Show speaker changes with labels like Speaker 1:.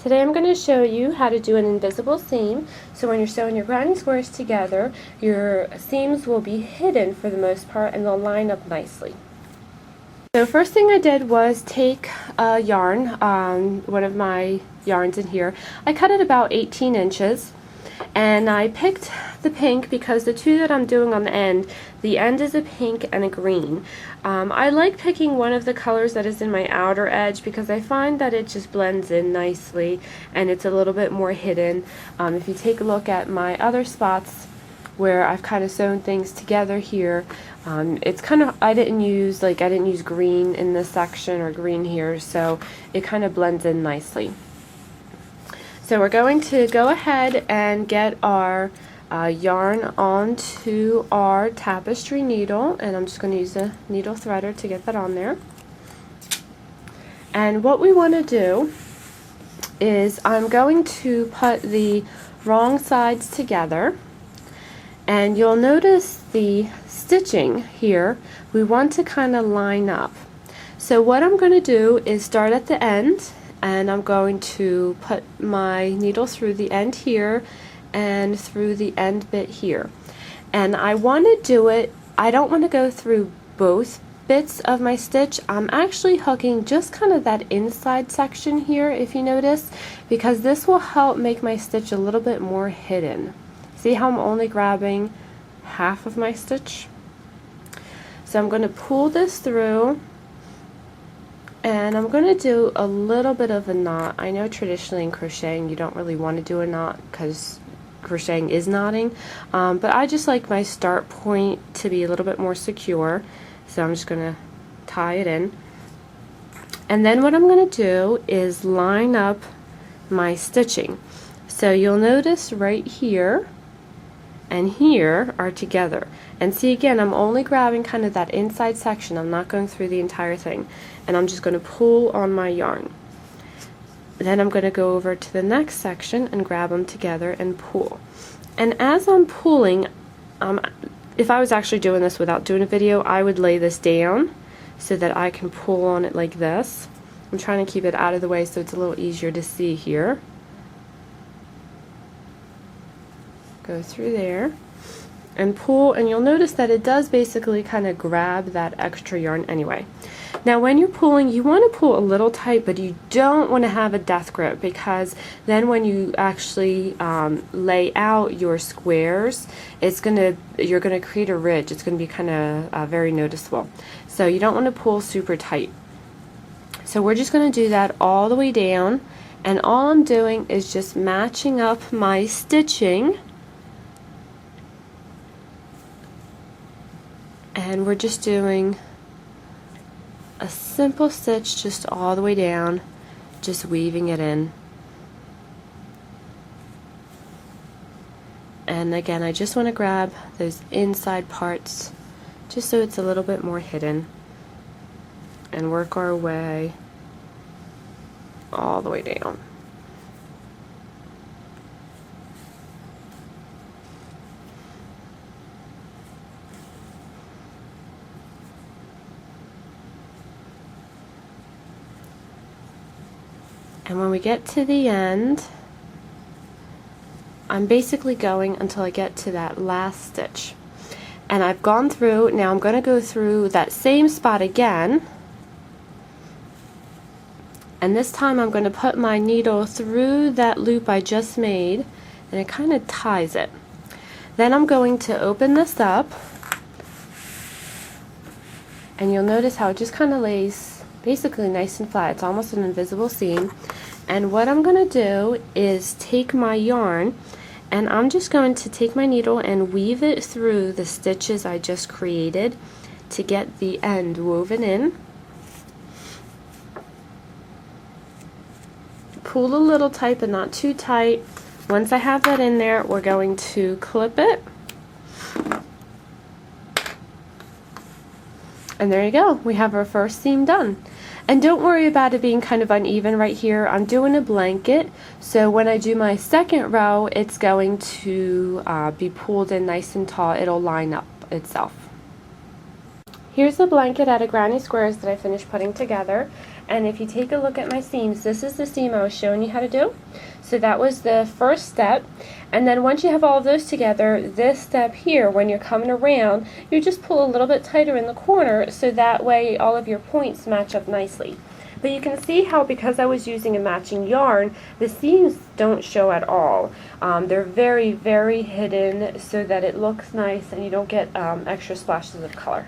Speaker 1: Today I'm going to show you how to do an invisible seam. So when you're sewing your granny squares together, your seams will be hidden for the most part and they'll line up nicely. So first thing I did was take a yarn, one of my yarns in here. I cut it about 18 inches and I picked the pink because the two that I'm doing on the end is a pink and a green. I like picking one of the colors that is in my outer edge because I find that it just blends in nicely and it's a little bit more hidden. If you take a look at my other spots where I've kind of sewn things together here, it's kind of, I didn't use green in this section or green here, so it kind of blends in nicely. So we're going to go ahead and get our yarn onto our tapestry needle, and I'm just going to use a needle threader to get that on there. And what we want to do is I'm going to put the wrong sides together, and you'll notice the stitching here, we want to kind of line up. So what I'm going to do is start at the end, and I'm going to put my needle through the end here and through the end bit here. And I want to do it, I don't want to go through both bits of my stitch. I'm actually hooking just kind of that inside section here, if you notice, because this will help make my stitch a little bit more hidden. See how I'm only grabbing half of my stitch? So I'm going to pull this through, and I'm going to do a little bit of a knot. I know traditionally in crocheting you don't really want to do a knot because crocheting is knotting, but I just like my start point to be a little bit more secure, so I'm just going to tie it in. And then what I'm going to do is line up my stitching. So you'll notice right here and here are together, and see, again, I'm only grabbing kind of that inside section. I'm not going through the entire thing, and I'm just going to pull on my yarn. Then I'm going to go over to the next section and grab them together and pull. And as I'm pulling, if I was actually doing this without doing a video, I would lay this down so that I can pull on it like this. I'm trying to keep it out of the way so it's a little easier to see here. Go through there and pull, and you'll notice that it does basically kind of grab that extra yarn anyway. Now when you're pulling, you want to pull a little tight, but you don't want to have a death grip, because then when you actually lay out your squares, you're gonna create a ridge. It's gonna be kind of very noticeable. So you don't want to pull super tight. So we're just going to do that all the way down, and all I'm doing is just matching up my stitching. And we're just doing a simple stitch just all the way down, just weaving it in. And again, I just want to grab those inside parts just so it's a little bit more hidden, and work our way all the way down. And when we get to the end, I'm basically going until I get to that last stitch. And I've gone through, now I'm going to go through that same spot again. And this time I'm going to put my needle through that loop I just made, and it kind of ties it. Then I'm going to open this up, and you'll notice how it just kind of lays basically nice and flat. It's almost an invisible seam. And what I'm going to do is take my yarn, and I'm just going to take my needle and weave it through the stitches I just created to get the end woven in. Pull a little tight, but not too tight. Once I have that in there, we're going to clip it. And there you go, we have our first seam done. And don't worry about it being kind of uneven right here. I'm doing a blanket, so when I do my second row, it's going to be pulled in nice and tall. It'll line up itself. Here's the blanket out of Granny Squares that I finished putting together. And if you take a look at my seams, this is the seam I was showing you how to do. So that was the first step. And then once you have all of those together, this step here, when you're coming around, you just pull a little bit tighter in the corner so that way all of your points match up nicely. But you can see how, because I was using a matching yarn, the seams don't show at all. They're very, very hidden so that it looks nice and you don't get extra splashes of color.